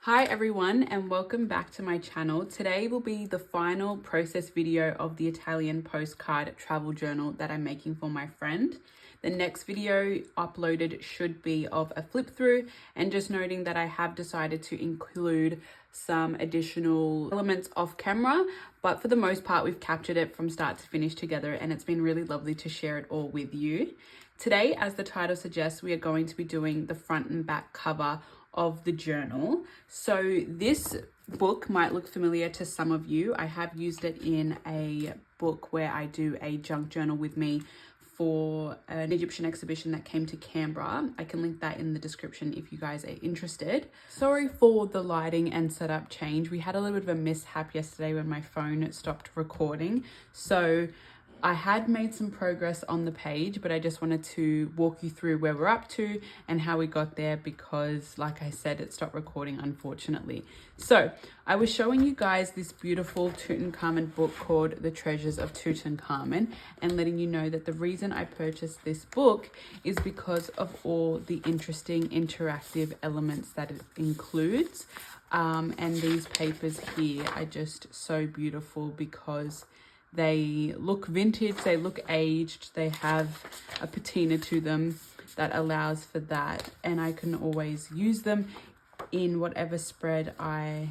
Hi everyone and welcome back to my channel. Today will be the final process video of the Italian postcard travel journal that I'm making for my friend. The next video uploaded should be of a flip through, and just noting that I have decided to include some additional elements off camera, but for the most part we've captured it from start to finish together, and it's been really lovely to share it all with you. Today, as the title suggests, we are going to be doing the front and back cover of the journal. So this book might look familiar to some of you. I have used it in a book where I do a junk journal with me for an Egyptian exhibition that came to Canberra. I can link that in the description if you guys are interested. Sorry for the lighting and setup change. We had a little bit of a mishap yesterday when my phone stopped recording. So I had made some progress on the page, but I just wanted to walk you through where we're up to and how we got there because, like I said, it stopped recording, unfortunately. So I was showing you guys this beautiful Tutankhamun book called The Treasures of Tutankhamun, and letting you know that the reason I purchased this book is because of all the interesting interactive elements that it includes. And these papers here are just so beautiful because they look vintage, they look aged, they have a patina to them that allows for that, and I can always use them in whatever spread I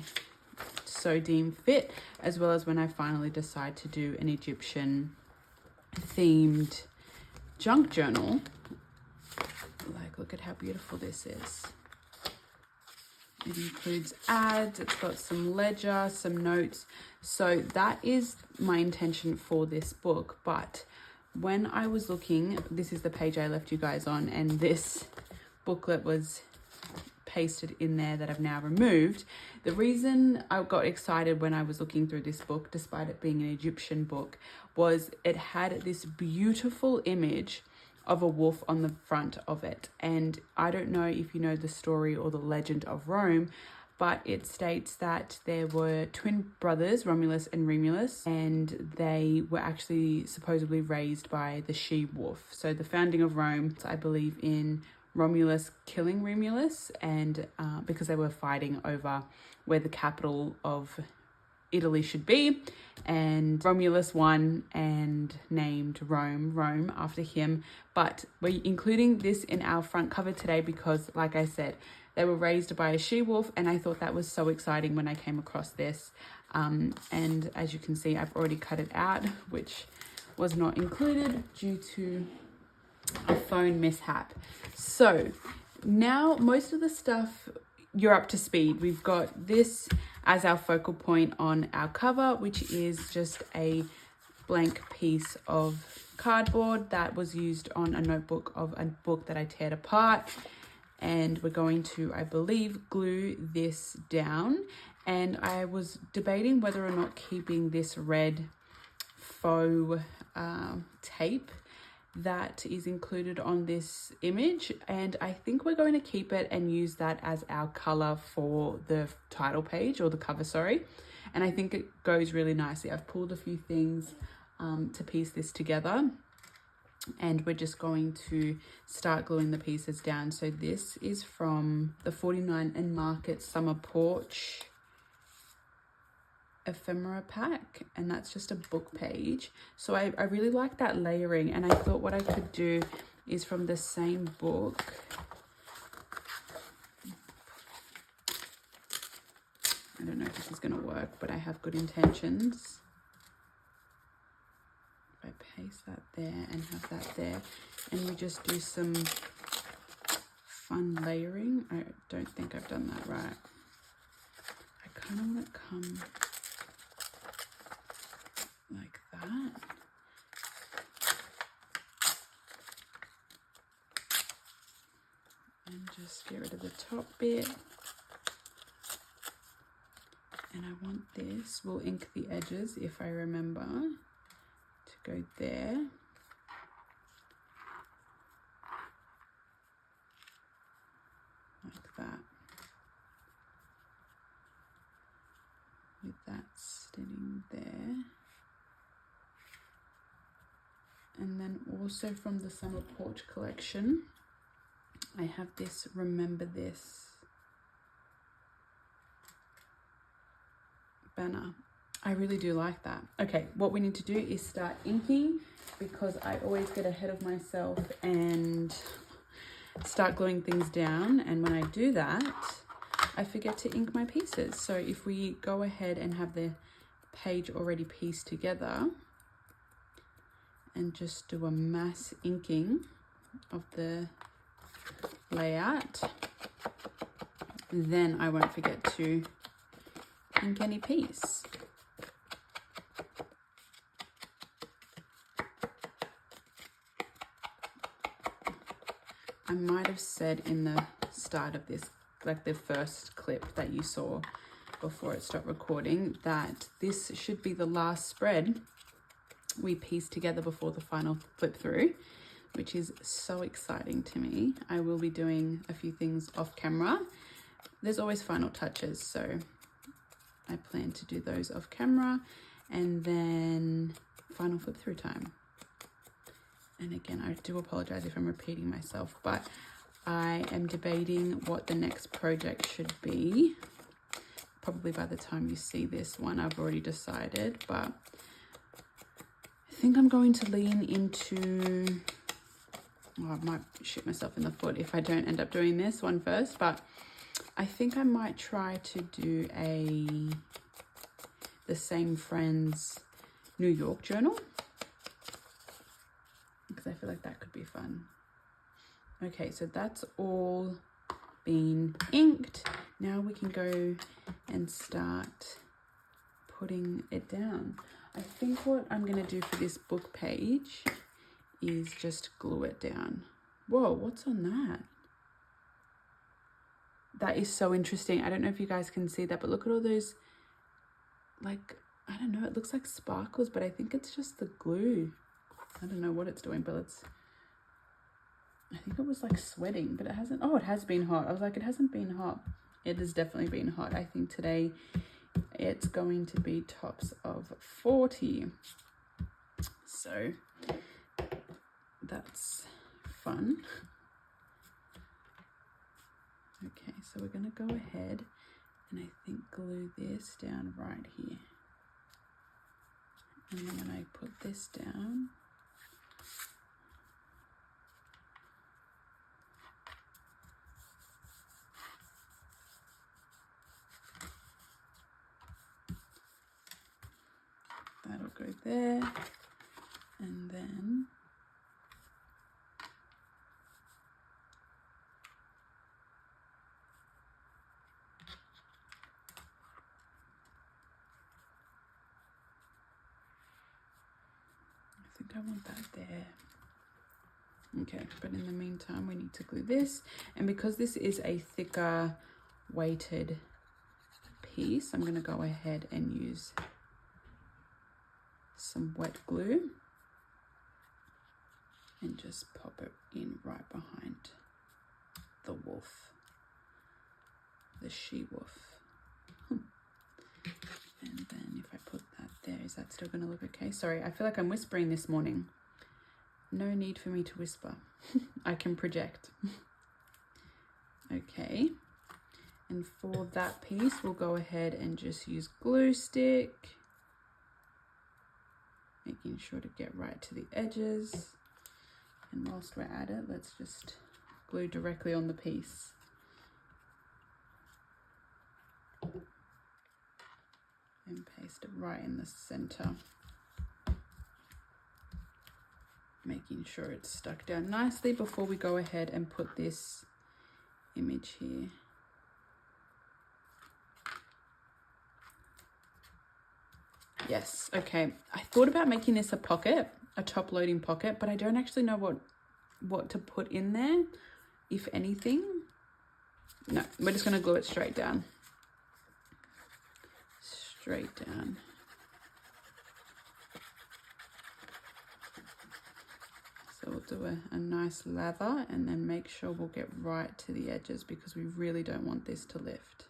so deem fit, as well as when I finally decide to do an Egyptian themed junk journal. Like, look at how beautiful this is. It includes ads, it's got some ledger, some notes. So that is my intention for this book. But when I was looking, this is the page I left you guys on, and this booklet was pasted in there that I've now removed. The reason I got excited when I was looking through this book, despite it being an Egyptian book, was it had this beautiful image of a wolf on the front of it. And I don't know if you know the story or the legend of Rome, but it states that there were twin brothers, Romulus and Remus, and they were actually supposedly raised by the she-wolf. So the founding of Rome, I believe in Romulus killing Remus, and because they were fighting over where the capital of Italy should be, and Romulus won and named Rome after him. But we're including this in our front cover today because, like I said, they were raised by a she-wolf, and I thought that was so exciting when I came across this. And as you can see, I've already cut it out, which was not included due to a phone mishap. So now most of the stuff, you're up to speed. We've got this as our focal point on our cover, which is just a blank piece of cardboard that was used on a notebook of a book that I teared apart. And we're going to, I believe, glue this down. And I was debating whether or not keeping this red faux tape that is included on this image, and I think we're going to keep it and use that as our color for the title page, or the cover, sorry. And I think it goes really nicely. I've pulled a few things to piece this together, and we're just going to start gluing the pieces down. So this is from the 49 and Market Summer Porch ephemera pack, and that's just a book page. So I really like that layering, and I thought what I could do is from the same book, I don't know if this is going to work, but I have good intentions. If I paste that there and have that there, and we just do some fun layering. I don't think I've done that right. I kind of want to come like that. And just get rid of the top bit. And I want this, we'll ink the edges if I remember, to go there. Like that. With that sitting there. And then also from the Summer Porch collection, I have this Remember This banner. I really do like that. Okay, what we need to do is start inking, because I always get ahead of myself and start gluing things down, and when I do that, I forget to ink my pieces. So if we go ahead and have the page already pieced together and just do a mass inking of the layout, then I won't forget to ink any piece. I might have said in the start of this, like the first clip that you saw before it stopped recording, that this should be the last spread we piece together before the final flip through, which is so exciting to me. I will be doing a few things off camera. There's always final touches, so I plan to do those off camera, and then final flip through time. And again, I do apologize if I'm repeating myself, but I am debating what the next project should be. Probably by the time you see this one, I've already decided, but I think I'm going to lean into, oh, I might shoot myself in the foot if I don't end up doing this one first, but I think I might try to do the Same Friends New York journal, because I feel like that could be fun. Okay, so that's all been inked. Now we can go and start putting it down. I think what I'm going to do for this book page is just glue it down. Whoa, what's on that? That is so interesting. I don't know if you guys can see that, but look at all those, like, I don't know, it looks like sparkles, but I think it's just the glue. I don't know what it's doing, but I think it was like sweating, but it hasn't. Oh, it has been hot. I was like, it hasn't been hot. It has definitely been hot. I think today it's going to be tops of 40. So that's fun. Okay, so we're going to go ahead and I think glue this down right here. And then when I put this down, that'll go there, and then I think I want that there. Okay, but in the meantime, we need to glue this, and because this is a thicker weighted piece, I'm going to go ahead and use some wet glue and just pop it in right behind the wolf, the she-wolf. And then if I put that there, is that still going to look okay? Sorry, I feel like I'm whispering this morning. No need for me to whisper. I can project. Okay, and for that piece, we'll go ahead and just use glue stick, making sure to get right to the edges. And whilst we're at it, let's just glue directly on the piece. And paste it right in the center, making sure it's stuck down nicely before we go ahead and put this image here. Yes, okay. I thought about making this a pocket, a top loading pocket, but I don't actually know what to put in there, if anything. No, we're just gonna glue it straight down. Straight down. So we'll do a nice lather and then make sure we'll get right to the edges, because we really don't want this to lift.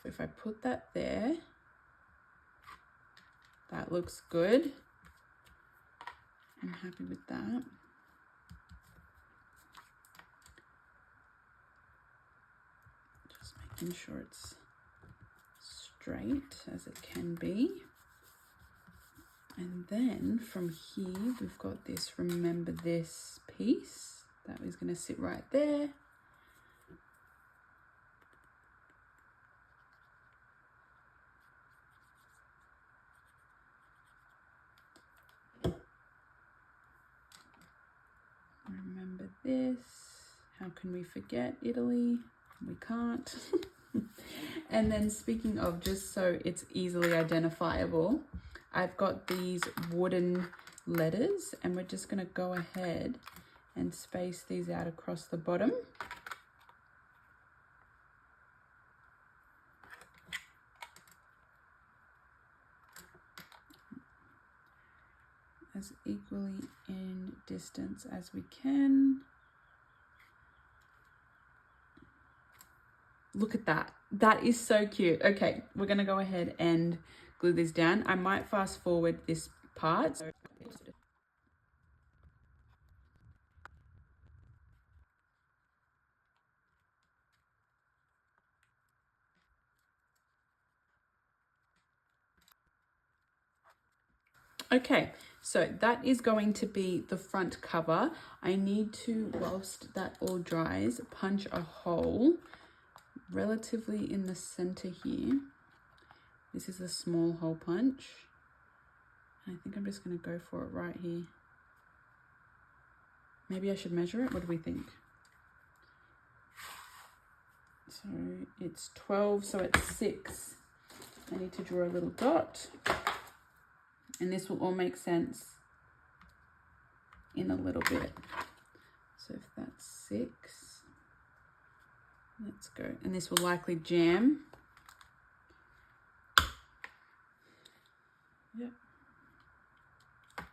If I put that there, that looks good. I'm happy with that. Just making sure it's straight as it can be. And then from here, we've got this remember this piece that is going to sit right there. Remember this. How can we forget Italy? We can't. And then speaking of, just so it's easily identifiable, I've got these wooden letters and we're just going to go ahead and space these out across the bottom. As equally in distance as we can. Look at that. That is so cute. Okay, we're going to go ahead and glue this down. I might fast forward this part. Okay, so that is going to be the front cover. I need to, whilst that all dries, punch a hole relatively in the center here. This is a small hole punch. I think I'm just going to go for it right here. Maybe I should measure it. What do we think? So it's 12, so it's 6. I need to draw a little dot. And this will all make sense in a little bit. So if that's 6, let's go. And this will likely jam. Yep. I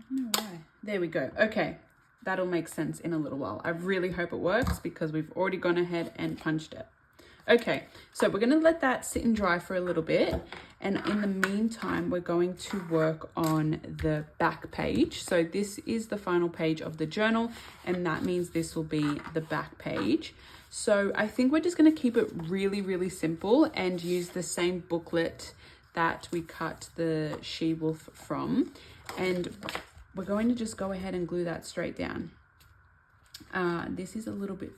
don't know why. There we go. Okay. That'll make sense in a little while. I really hope it works because we've already gone ahead and punched it. Okay, so we're going to let that sit and dry for a little bit. And in the meantime, we're going to work on the back page. So this is the final page of the journal, and that means this will be the back page. So I think we're just going to keep it really, really simple and use the same booklet that we cut the she-wolf from. And we're going to just go ahead and glue that straight down. This is a little bit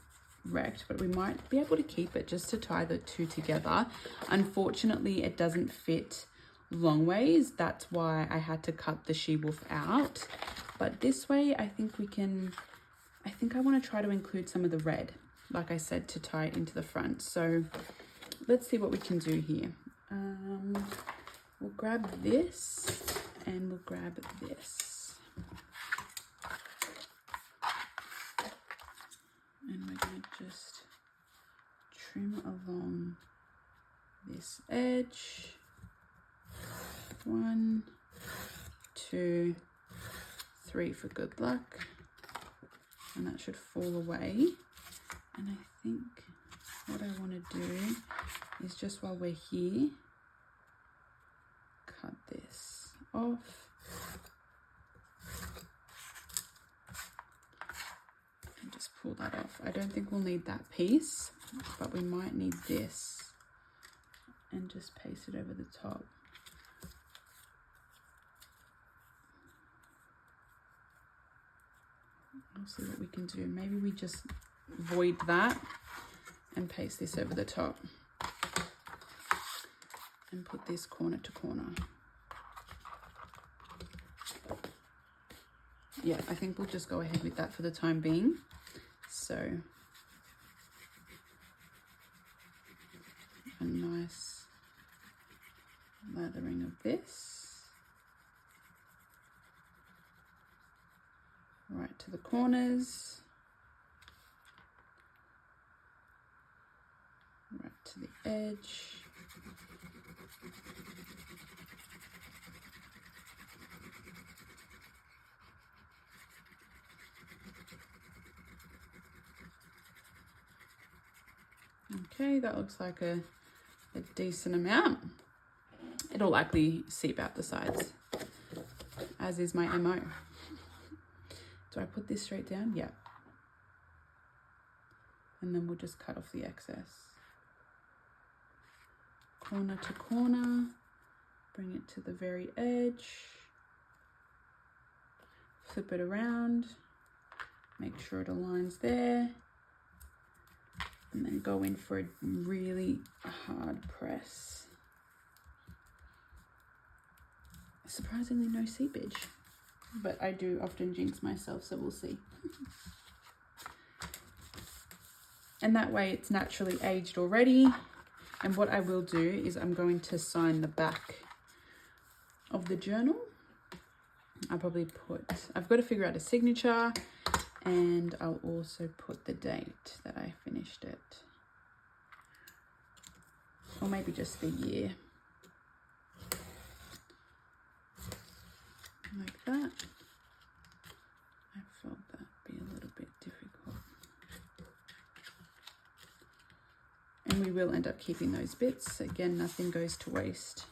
wrecked, but we might be able to keep it just to tie the two together. Unfortunately, it doesn't fit long ways. That's why I had to cut the she-wolf out. But this way, I think we can, I think I want to try to include some of the red, like I said, to tie it into the front. So let's see what we can do here. We'll grab this and we'll grab this. And we're going to just trim along this edge. 1, 2, 3 for good luck. And that should fall away. And I think what I want to do is, just while we're here, cut this off. Just pull that off. I don't think we'll need that piece, but we might need this, and just paste it over the top. I'll see what we can do. Maybe we just void that and paste this over the top and put this corner to corner. Yeah, I think we'll just go ahead with that for the time being. So a nice lathering of this right to the corners, right to the edge. Okay, that looks like a decent amount. It'll likely seep out the sides, as is my MO. Do I put this straight down? Yeah. And then we'll just cut off the excess. corner to corner, bring it to the very edge, flip it around, make sure it aligns there, and then go in for a really hard press. Surprisingly no seepage, but I do often jinx myself, so we'll see. And that way it's naturally aged already. And what I will do is I'm going to sign the back of the journal. I've got to figure out a signature, and I'll also put the date that I finished it. Or maybe just the year. Like that. I felt that'd be a little bit difficult. And we will end up keeping those bits. Again, nothing goes to waste,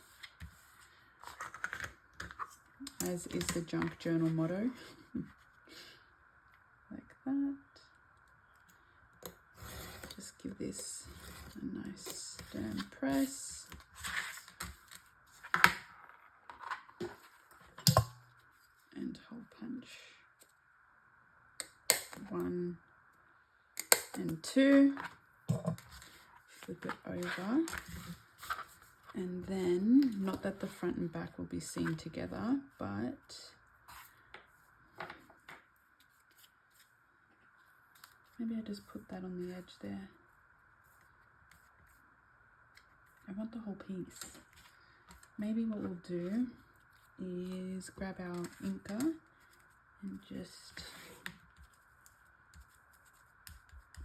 as is the junk journal motto. Like that. Just give this a nice stern press. And hole punch. 1 and 2. Flip it over. And then, not that the front and back will be seen together, but maybe I just put that on the edge there. I want the whole piece. Maybe what we'll do is grab our inker and just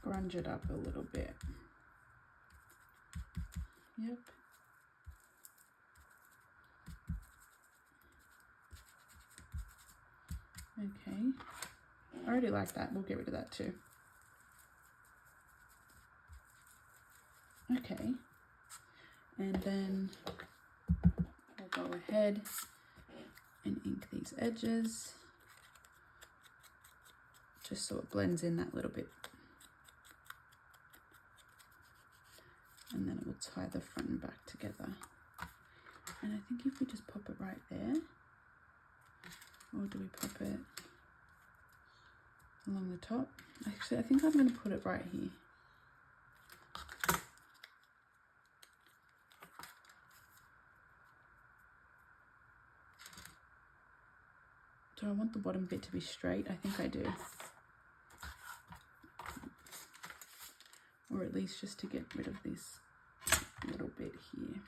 grunge it up a little bit. Yep. Okay. I already like that. We'll get rid of that too. Okay. And then we'll go ahead and ink these edges just so it blends in that little bit. And then it will tie the front and back together. And I think if we just pop it right there, or do we pop it along the top? Actually, I think I'm going to put it right here. Do I want the bottom bit to be straight? I think I do. Or at least just to get rid of this little bit here.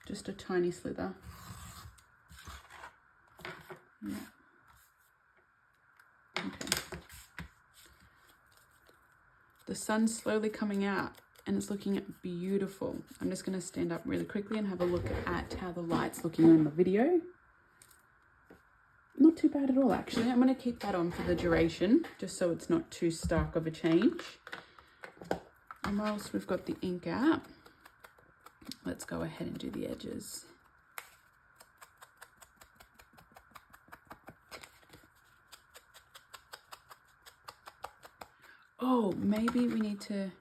Just a tiny slither. Yeah. Okay. The sun's slowly coming out and it's looking beautiful. I'm just going to stand up really quickly and have a look at how the light's looking on the video. Not too bad at all, actually. I'm going to keep that on for the duration, just so it's not too stark of a change. And whilst we've got the ink out, let's go ahead and do the edges. Oh, maybe we need to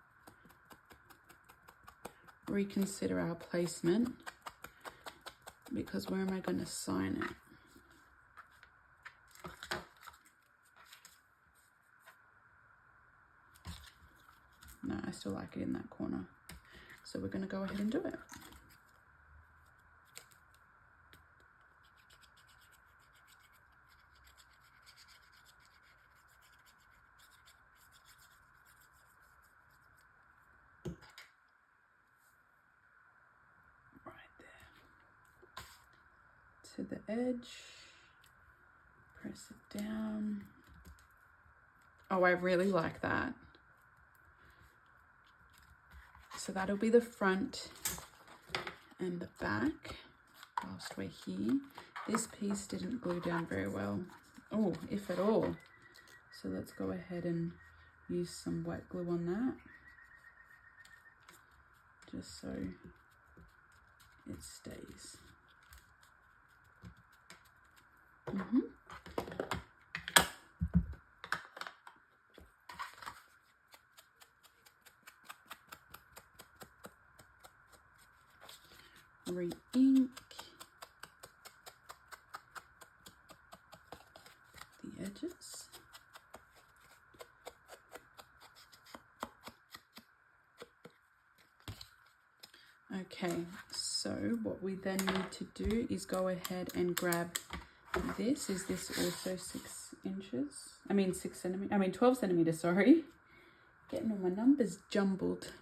reconsider our placement, because where am I going to sign it? No, I still like it in that corner. So we're going to go ahead and do it. Right there. To the edge. Press it down. Oh, I really like that. So that'll be the front and the back whilst we're here. This piece didn't glue down very well. Oh, if at all. So let's go ahead and use some wet glue on that. Just so it stays. re-ink the edges. Okay, so what we then need to do is go ahead and grab this. Is this also 6 inches? I mean 12 centimeters, sorry. Getting all my numbers jumbled.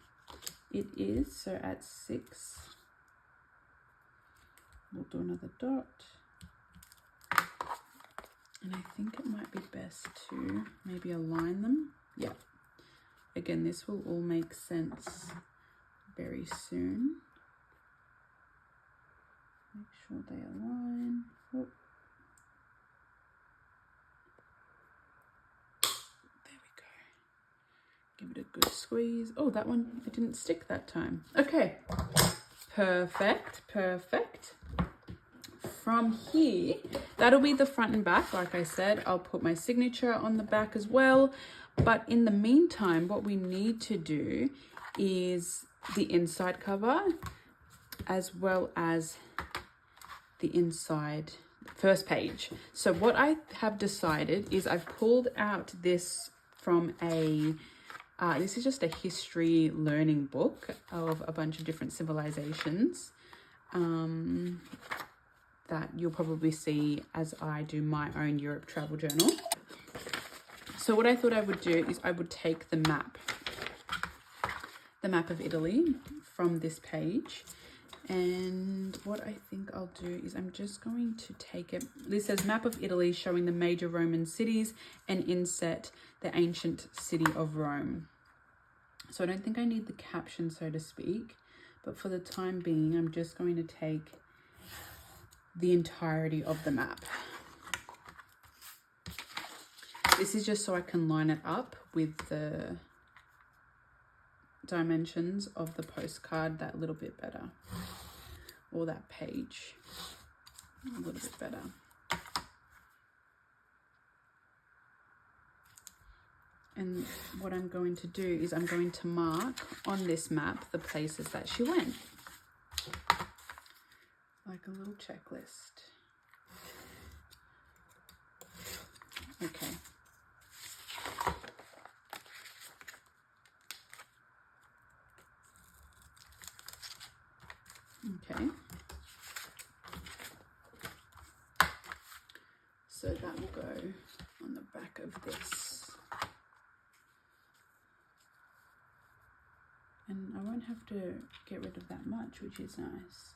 It is, so at 6, we'll do another dot. And I think it might be best to maybe align them. Yeah. Again, this will all make sense very soon. Make sure they align. Oh. There we go. Give it a good squeeze. Oh, that one, it didn't stick that time. Okay. Perfect, perfect. From here, that'll be the front and back. Like I said, I'll put my signature on the back as well. But in the meantime, what we need to do is the inside cover as well as the inside first page. So what I have decided is I've pulled out this from a this is just a history learning book of a bunch of different civilizations that you'll probably see as I do my own Europe travel journal. So what I thought I would do is I would take the map of Italy from this page. And what I think I'll do is I'm just going to take it. This says map of Italy showing the major Roman cities and inset the ancient city of Rome. So I don't think I need the caption, so to speak, but for the time being, I'm just going to take the entirety of the map. This is just so I can line it up with the dimensions of the postcard that little bit better, or that page a little bit better. And what I'm going to do is I'm going to mark on this map the places that she went, like a little checklist. Okay. Okay. So that will go on the back of this. And I won't have to get rid of that much, which is nice.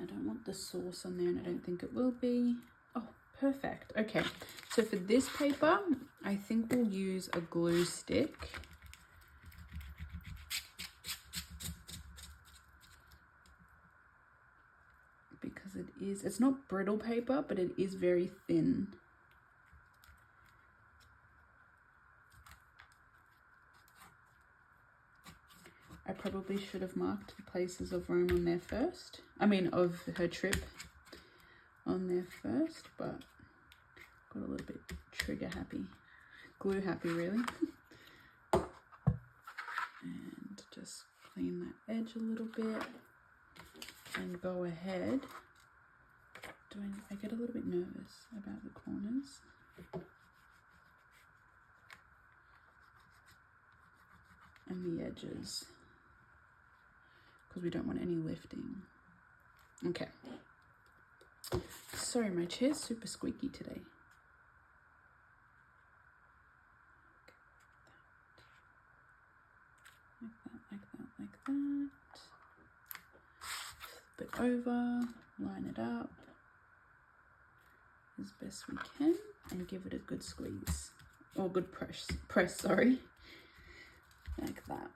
I don't want the source on there, and I don't think it will be. Oh, perfect. Okay, so for this paper, I think we'll use a glue stick. Because it's not brittle paper, but it is very thin. I probably should have marked the places of Rome on there first. I mean, of her trip on there first, but got a little bit trigger happy, glue happy really. And just clean that edge a little bit and go ahead. I get a little bit nervous about the corners. And the edges, because we don't want any lifting. Okay. Sorry, my chair's super squeaky today. Like that, like that, like that. Flip it over, line it up as best we can, and give it a good squeeze, or good press, sorry. Like that.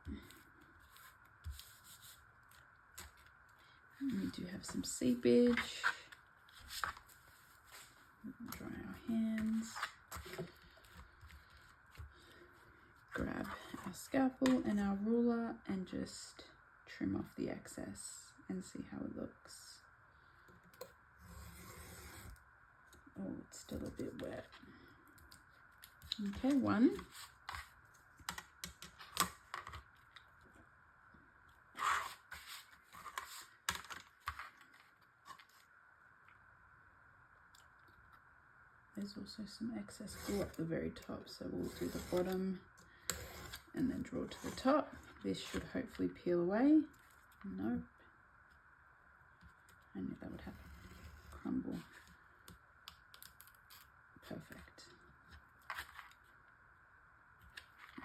And we do have some seepage. Dry our hands. Grab our scalpel and our ruler and just trim off the excess and see how it looks. Oh, it's still a bit wet. Okay, one. there's also some excess glue at the very top, so we'll do the bottom and then draw to the top. This should hopefully peel away. Nope. I knew that would happen. Crumble. Perfect.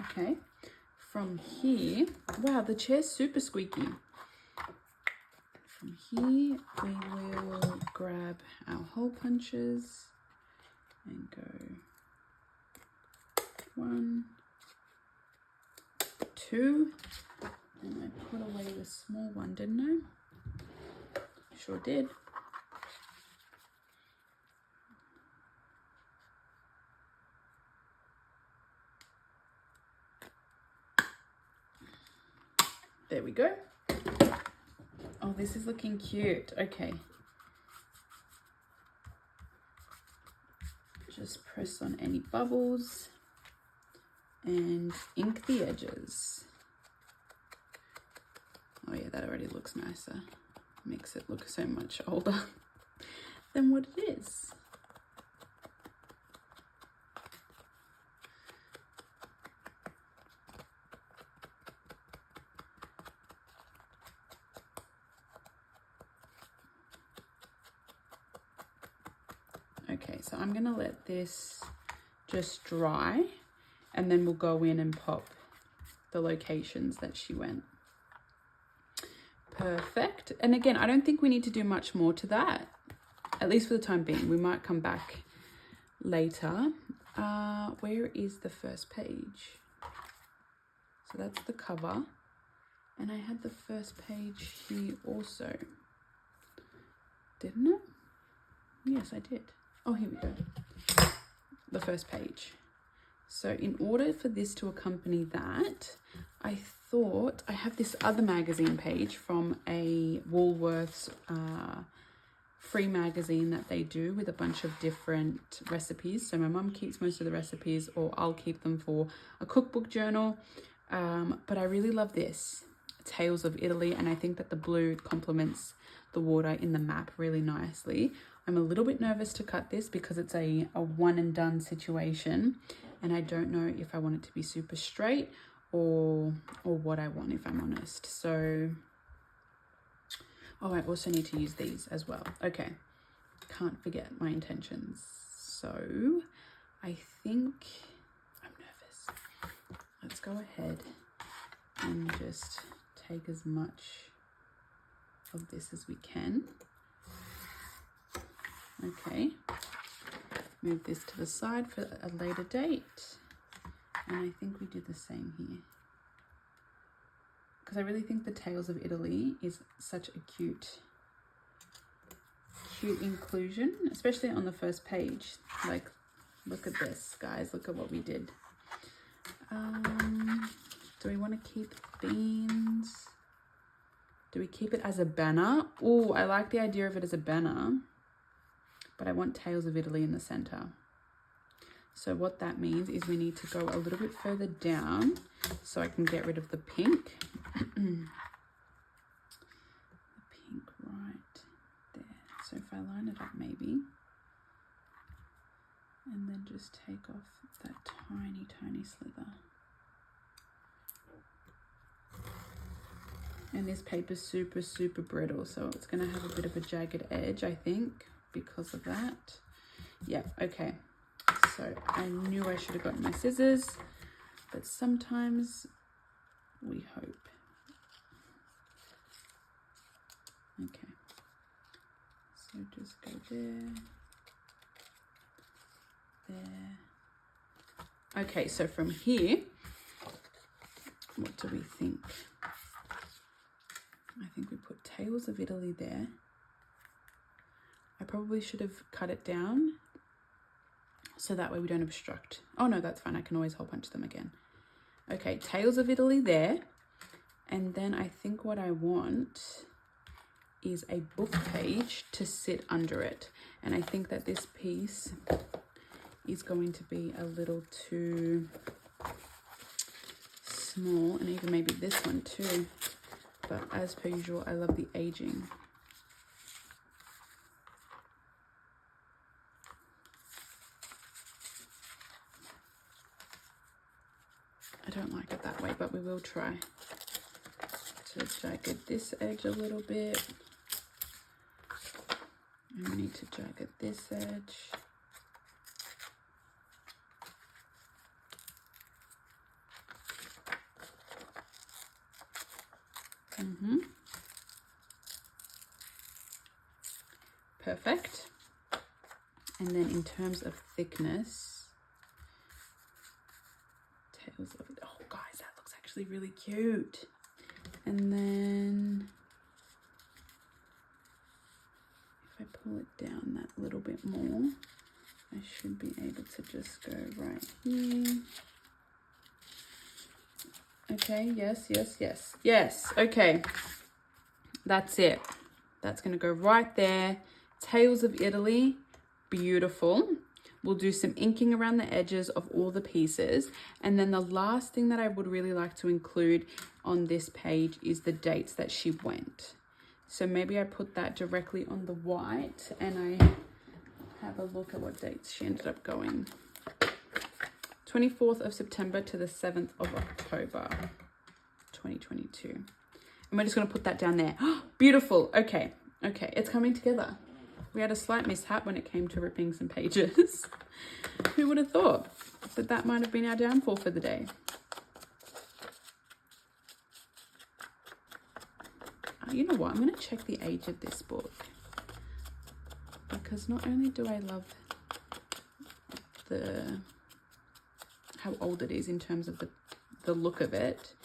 Okay, from here, wow, the chair's super squeaky. From here, we will grab our hole punches and go 1, 2, and I put away the small one, didn't I? Sure did. There we go. Oh, this is looking cute. Okay. Just press on any bubbles and ink the edges. Oh yeah, that already looks nicer. Makes it look so much older than what it is. Okay, so I'm gonna let this just dry and then we'll go in and pop the locations that she went. Perfect. And again, I don't think we need to do much more to that, at least for the time being. We might come back later. Where is the first page? So that's the cover. And I had the first page here also. Didn't it? Yes, I did. Oh, here we go. The first page. So in order for this to accompany that, I thought I have this other magazine page from a Woolworths free magazine that they do with a bunch of different recipes. So my mum keeps most of the recipes, or I'll keep them for a cookbook journal. But I really love this, Tales of Italy, and I think that the blue complements the water in the map really nicely. I'm a little bit nervous to cut this because it's a one and done situation, and I don't know if I want it to be super straight or what I want, if I'm honest. So, oh, I also need to use these as well. Okay, can't forget my intentions. So I think I'm nervous. Let's go ahead and just take as much of this as we can. Okay, move this to the side for a later date. And I think we do the same here, because I really think the Tales of Italy is such a cute inclusion, especially on the first page. Like, look at this, guys. Look at what we did. Do we want to keep beans? Do we keep it as a banner? Oh, I like the idea of it as a banner, but I want Tales of Italy in the center. So what that means is we need to go a little bit further down so I can get rid of the pink. The pink right there. So if I line it up maybe, and then just take off that tiny, tiny slither. And this paper's super, super brittle, so it's gonna have a bit of a jagged edge, I think, because of that. Yeah, okay. So I knew I should have gotten my scissors, but sometimes we hope. Okay. So just go there. There. Okay, so from here, what do we think? I think we put Tales of Italy there. I probably should have cut it down so that way we don't obstruct. Oh no, that's fine. I can always hole punch them again. Okay, Tales of Italy there. And then I think what I want is a book page to sit under it. And I think that this piece is going to be a little too small, and even maybe this one too. But as per usual, I love the aging. don't like it that way, but we will try to jagged this edge a little bit. And we need to jagged this edge. Perfect. And then in terms of thickness, tails of it. Oh guys, that looks actually really cute. And then if I pull it down that little bit more, I should be able to just go right here. Okay, yes. Okay, that's it. That's gonna go right there. Tales of Italy, beautiful. We'll do some inking around the edges of all the pieces. And then the last thing that I would really like to include on this page is the dates that she went. So maybe I put that directly on the white and I have a look at what dates she ended up going. 24th of September to the 7th of October, 2022. And we're just gonna put that down there. Beautiful, okay, it's coming together. We had a slight mishap when it came to ripping some pages. Who would have thought that that might have been our downfall for the day? You know what? I'm going to check the age of this book. Because not only do I love how old it is in terms of the look of it,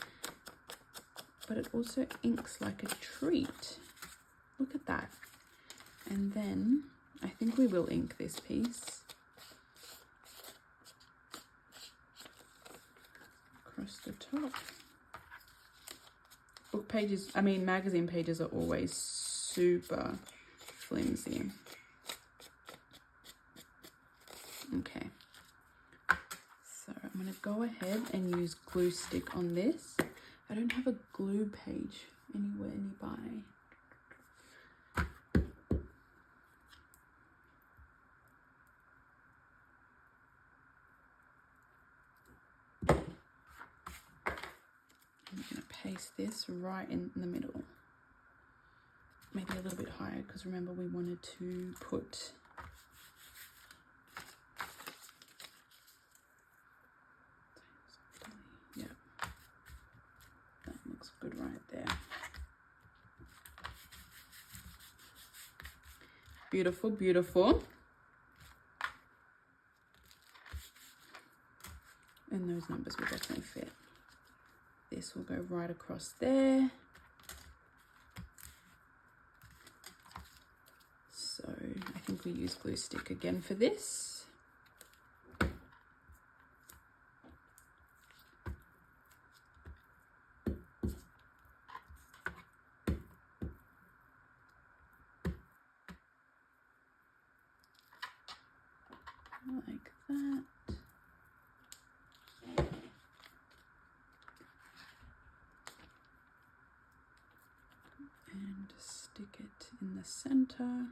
but it also inks like a treat. Look at that. And then I think we will ink this piece across the top. Book pages, I mean magazine pages are always super flimsy. Okay, so I'm going to go ahead and use glue stick on this. I don't have a glue page anywhere nearby. I'm going to paste this right in the middle. Maybe a little bit higher because remember we wanted to put that looks good right there. Beautiful, beautiful. And those numbers will definitely fit. This will go right across there. So I think we use glue stick again for this. Like that. And stick it in the center.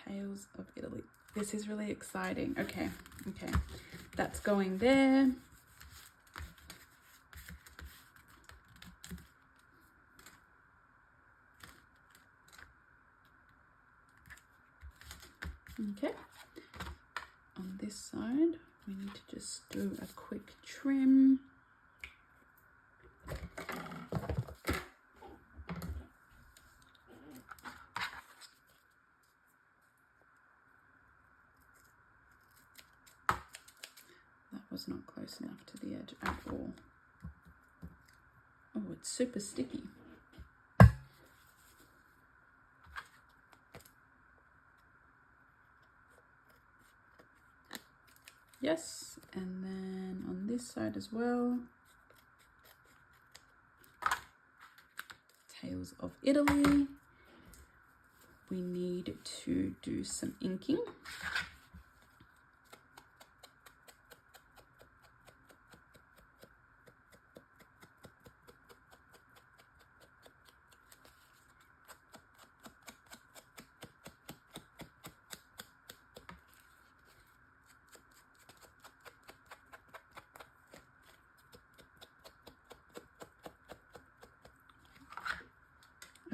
Tales of Italy. This is really exciting. Okay, that's going there. Okay, on this side we need to just do a quick trim. That was not close enough to the edge at all. Oh, it's super sticky. Yes, and then on this side as well. Tales of Italy. We need to do some inking.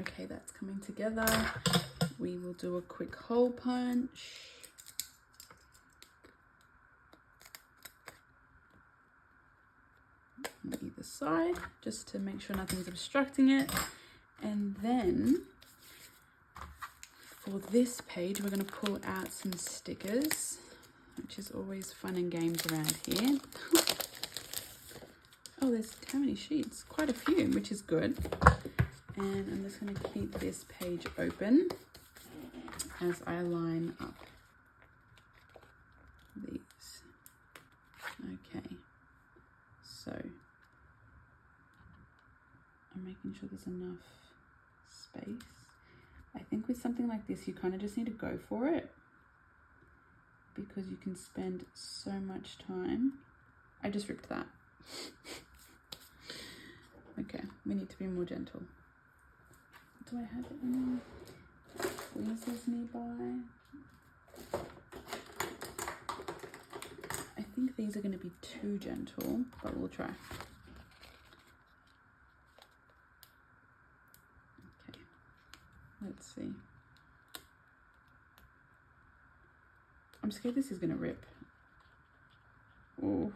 Okay, that's coming together. We will do a quick hole punch. On either side, just to make sure nothing's obstructing it. And then for this page, we're going to pull out some stickers, which is always fun and games around here. Oh, there's how many sheets? Quite a few, which is good. And I'm just going to keep this page open as I line up these. Okay, so I'm making sure there's enough space. I think with something like this, you kind of just need to go for it because you can spend so much time. I just ripped that. Okay, we need to be more gentle. Do I have any tweezers nearby? I think these are going to be too gentle, but we'll try. Okay, let's see. I'm scared this is going to rip. Oh.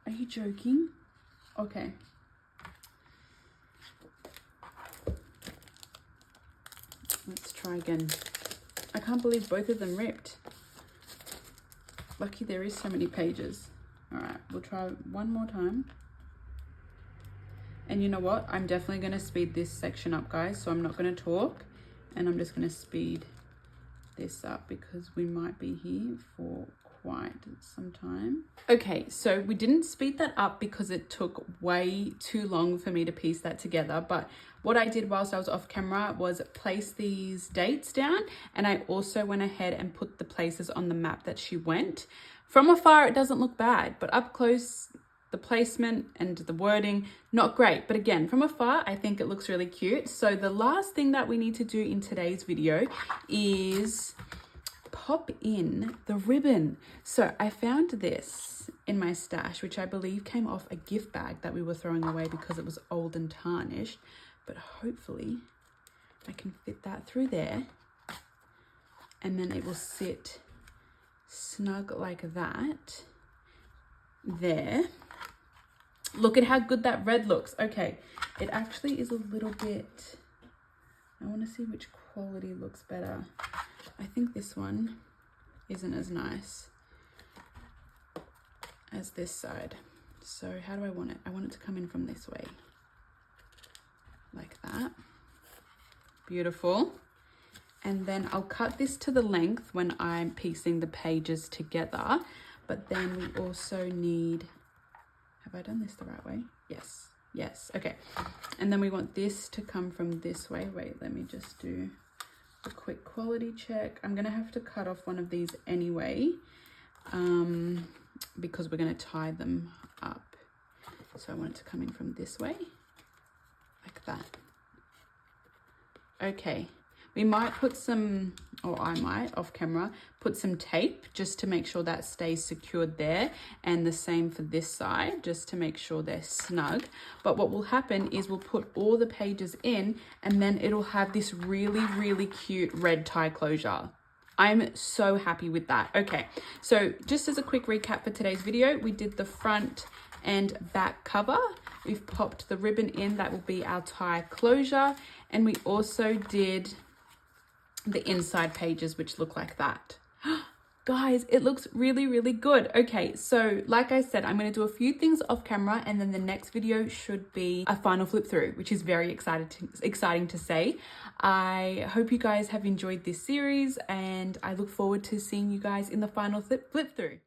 Are you joking? Okay. Let's try again. I can't believe both of them ripped. Lucky there is so many pages. All right, we'll try one more time. And you know what? I'm definitely going to speed this section up, guys. So I'm not going to talk and I'm just going to speed this up because we might be here for quite some time. Okay, so we didn't speed that up because it took way too long for me to piece that together, but what I did whilst I was off camera was place these dates down, and I also went ahead and put the places on the map that she went. From afar it doesn't look bad, but up close the placement and the wording, not great. But again, from afar, I think it looks really cute. So the last thing that we need to do in today's video is pop in the ribbon. So I found this in my stash, which I believe came off a gift bag that we were throwing away because it was old and tarnished, but hopefully I can fit that through there and then it will sit snug like that there. Look at how good that red looks. Okay, it actually is a little bit, I want to see which quality looks better. I think this one isn't as nice as this side. So how do I want it? I want it to come in from this way. Like that. Beautiful. And then I'll cut this to the length when I'm piecing the pages together. But then we also need, have I done this the right way? Yes. Yes. Okay. And then we want this to come from this way. Wait, let me just do a quick quality check. I'm gonna have to cut off one of these anyway because we're gonna tie them up. So I want it to come in from this way, like that. Okay, we might put some, or I might off camera, put some tape just to make sure that stays secured there, and the same for this side, just to make sure they're snug. But what will happen is we'll put all the pages in and then it'll have this really, really cute red tie closure. I'm so happy with that. Okay, so just as a quick recap for today's video, we did the front and back cover. We've popped the ribbon in, that will be our tie closure. And we also did the inside pages, which look like that. Guys, it looks really, really good. Okay, so like I said, I'm going to do a few things off camera and then the next video should be a final flip through, which is very exciting to say. I hope you guys have enjoyed this series and I look forward to seeing you guys in the final flip through.